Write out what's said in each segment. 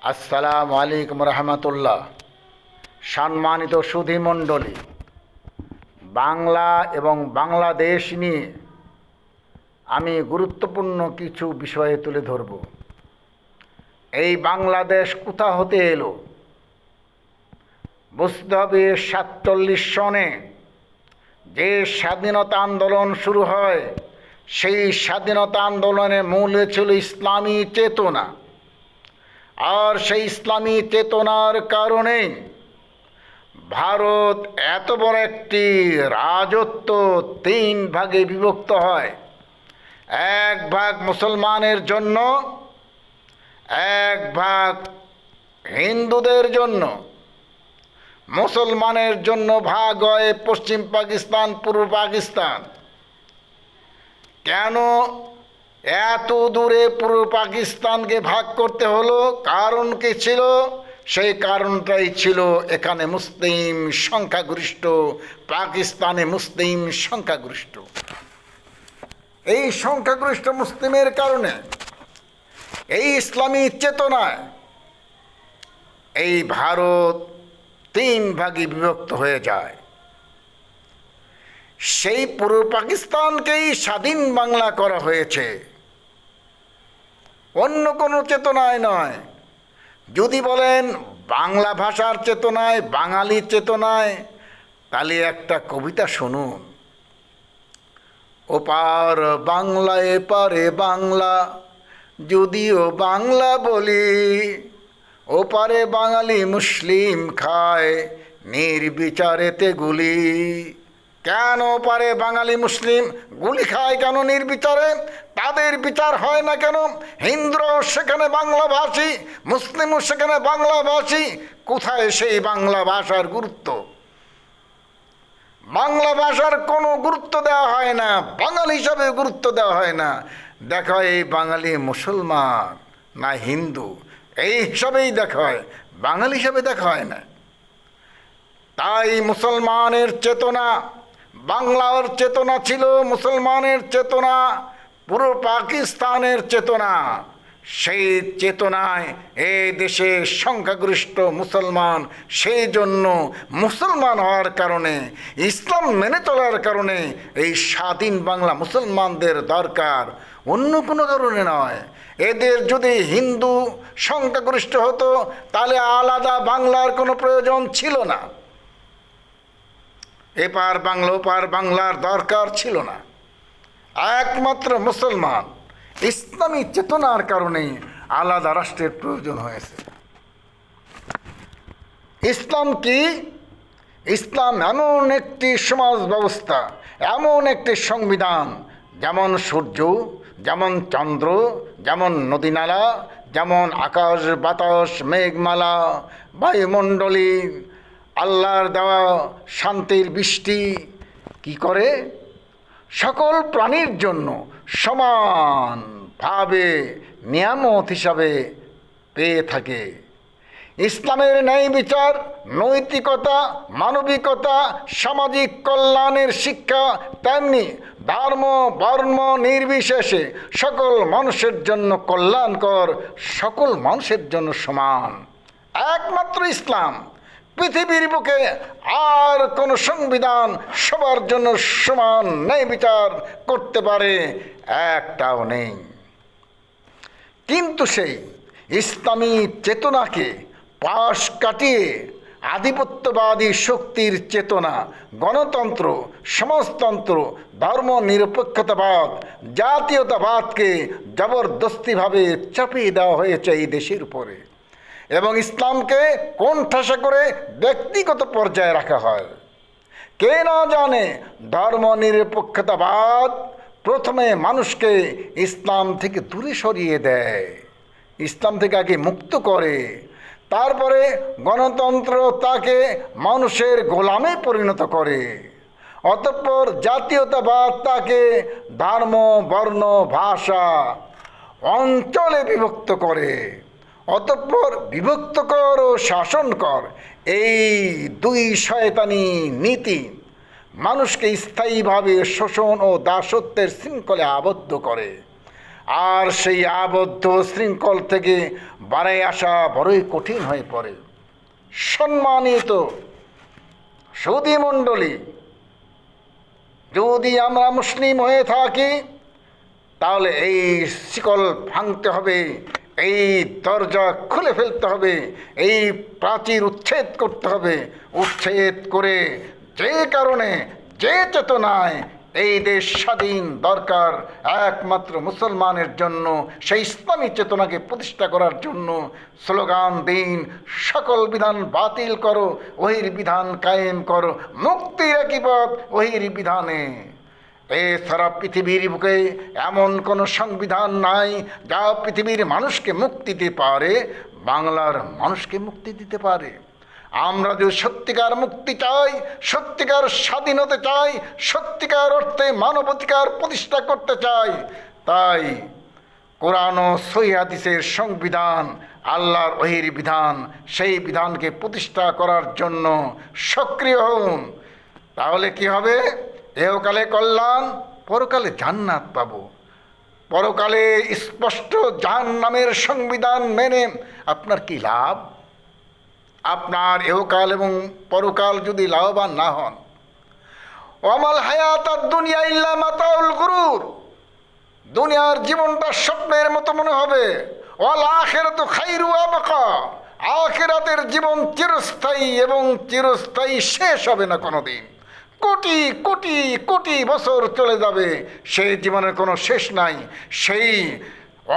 আসসালামু আলাইকুম রহমতুল্লাহ। সম্মানিত সুধীমণ্ডলী, বাংলা এবং বাংলাদেশ নিয়ে আমি গুরুত্বপূর্ণ কিছু বিষয়ে তুলে ধরব। এই বাংলাদেশ কোথা হতে এলো? বুঝতে হবে 47 সনে যে স্বাধীনতা আন্দোলন শুরু হয়, সেই স্বাধীনতা আন্দোলনের মূলে ছিল ইসলামী চেতনা। আর সেই ইসলামী চেতনার কারণে ভারত এত বড় একটি রাজত্ব 3 ভাগে বিভক্ত হয়। এক ভাগ মুসলমানের জন্য, এক ভাগ হিন্দুদের জন্য। মুসলমানের জন্য ভাগ হয় পশ্চিম পাকিস্তান, পূর্ব পাকিস্তান। কেন এত দূরে পূর্ব পাকিস্তানকে ভাগ করতে হলো? কারণ কি ছিল? সেই কারণটাই ছিল এখানে মুসলিম সংখ্যাগরিষ্ঠ, পাকিস্তানে মুসলিম সংখ্যাগরিষ্ঠ। এই সংখ্যাগরিষ্ঠ মুসলিমের কারণে এই ইসলামী চেতনায় এই ভারত 3 ভাগে বিভক্ত হয়ে যায়। সেই পূর্ব পাকিস্তানকেই স্বাধীন বাংলা করা হয়েছে, অন্য কোনো চেতনায় নয়। যদি বলেন বাংলা ভাষার চেতনায়, বাঙালি চেতনায়, তাহলে একটা কবিতা শুনুন। ওপার বাংলা এপারে বাংলা, যদিও বাংলা বলি, ওপারে বাঙালি মুসলিম খায় নির্বিচারেতে গুলি। কেন ওপারে বাঙালি মুসলিম গুলি খায়? কেন নির্বিচারে? তাদের বিচার হয় না কেন? হিন্দুরাও সেখানে বাংলাভাষী, মুসলিমও সেখানে বাংলাভাষী। কোথায় সেই বাংলা ভাষার গুরুত্ব? বাংলা ভাষার কোনো গুরুত্ব দেওয়া হয় না, বাঙালি হিসাবে গুরুত্ব দেওয়া হয় না। দেখা হয় এই বাঙালি মুসলমান না হিন্দু, এই হিসাবেই দেখা হয়, বাঙালি হিসাবে দেখা হয় না। তাই মুসলমানের চেতনা, বাংলার চেতনা ছিল মুসলমানের চেতনা, পুরো পাকিস্তানের চেতনা। সেই চেতনায় এই দেশে সংখ্যাগরিষ্ঠ মুসলমান, সেই জন্য মুসলমান হওয়ার কারণে, ইসলাম মেনে চলার কারণে এই স্বাধীন বাংলা মুসলমানদের দরকার, অন্য কোনো কারণে নয়। এদের যদি হিন্দু সংখ্যাগরিষ্ঠ হতো তাহলে আলাদা বাংলার কোনো প্রয়োজন ছিল না, এপার বাংলা ওপার বাংলার দরকার ছিল না। একমাত্র মুসলমান ইসলামী চেতনার কারণে আলাদা রাষ্ট্রের প্রয়োজন হয়েছে। ইসলাম কি? ইসলাম এমন একটি সমাজ ব্যবস্থা, এমন একটি সংবিধান, যেমন সূর্য, যেমন চন্দ্র, যেমন নদীনালা, যেমন আকাশ বাতাস মেঘমালা, বায়ুমণ্ডলী, আল্লাহর দেওয়া শান্তির বৃষ্টি কি করে? সকল প্রাণীর জন্য সমানভাবে নিয়ামত হিসাবে পেয়ে থাকে। ইসলামের ন্যায় বিচার, নৈতিকতা, মানবিকতা, সামাজিক কল্যাণের শিক্ষা তেমনি ধর্ম বর্ণ নির্বিশেষে সকল মানুষের জন্য কল্যাণকর, সকল মানুষের জন্য সমান। একমাত্র ইসলাম। পৃথিবীর বুকে আর কোনো সংবিধান সবার জন্য সমান ন্যায় বিচার করতে পারে একটাও নেই। কিন্তু সেই ইসলামী চেতনাকে পাশ কাটিয়ে আধিপত্যবাদী শক্তির চেতনা, গণতন্ত্র, সমাজতন্ত্র, ধর্ম নিরপেক্ষতাবাদ, জাতীয়তাবাদকে জবরদস্তিভাবে চাপিয়ে দেওয়া হয়েছে এই দেশের উপরে, এবং ইসলামকে কোণঠাসা করে ব্যক্তিগত পর্যায়ে রাখা হয়। কে না জানে ধর্ম নিরপেক্ষতাবাদ প্রথমে মানুষকে ইসলাম থেকে দূরে সরিয়ে দেয়, ইসলাম থেকে আগে মুক্ত করে, তারপরে গণতন্ত্র তাকে মানুষের গোলামে পরিণত করে, অতঃপর জাতীয়তাবাদ তাকে ধর্ম বর্ণ ভাষা অঞ্চলে বিভক্ত করে, অতঃপর বিভক্ত কর ও শাসন কর, এই 2 শয়তানি নীতি মানুষকে স্থায়ীভাবে শোষণ ও দাসত্বের শৃঙ্খলে আবদ্ধ করে। আর সেই আবদ্ধ শৃঙ্খল থেকে বাড়াই আসা বড়ই কঠিন হয়ে পড়ে। সম্মানিত সুধী মণ্ডলী, যদি আমরা মুসলিম হয়ে থাকি তাহলে এই শিকল ভাঙতে হবে, এই দরজা খুলে ফেলতে হবে, এই প্রাচীর উচ্ছেদ করতে হবে। উচ্ছেদ করে যে কারণে, যে চেতনায় এই দেশ স্বাধীন দরকার একমাত্র মুসলমানের জন্য, সেই ইসলামী চেতনাকে প্রতিষ্ঠা করার জন্য স্লোগান দিন, সকল বিধান বাতিল করো, ওহির বিধান কায়েম করো, মুক্তির একই পথ ওহির বিধানে। সারা পৃথিবীর বুকে এমন কোনো সংবিধান নাই যা পৃথিবীর মানুষকে মুক্তি দিতে পারে, বাংলার মানুষকে মুক্তি দিতে পারে। আমরা যদি সত্যিকার মুক্তি চাই, সত্যিকার স্বাধীনতা চাই, সত্যিকার অর্থে মানবাধিকার প্রতিষ্ঠা করতে চাই, তাই কোরআন ও সহিহ হাদিসের সংবিধান, আল্লাহর ওহির বিধান, সেই বিধানকে প্রতিষ্ঠা করার জন্য সক্রিয় হন। তাহলে কি হবে? এহকালে কল্যাণ, পরকালে জান্নাত পাব। পরকালে স্পষ্ট জাহান্নামের সংবিধান মেনে আপনার কি লাভ? আপনার এহকাল এবং পরকাল যদি লাভবান না হন। ওয়ামাল হায়াতাদ দুনিয়া ইল্লা মাতাউল গুরুর, দুনিয়ার জীবনটা স্বপ্নের মতো মনে হবে। ওয়াল আখিরাতু খায়রু ওয়া বাকা, আখিরাতের জীবন চিরস্থায়ী এবং চিরস্থায়ী, শেষ হবে না কোনোদিন। কোটি কোটি কোটি বছর চলে যাবে, সেই জীবনের কোনো শেষ নাই। সেই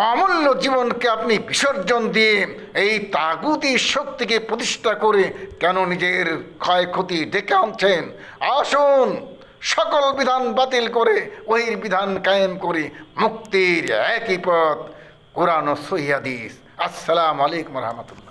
অমূল্য জীবনকে আপনি বিসর্জন দিয়ে এই তাগুতি শক্তিকে প্রতিষ্ঠা করে কেন নিজের ক্ষয়ক্ষতি ডেকে আনছেন? আসুন সকল বিধান বাতিল করে ওহির বিধান কায়েম করে মুক্তির একই পথ, কোরআন ও সহিহ হাদিস। আসসালামু আলাইকুম ওয়া রাহমাতুল্লাহ।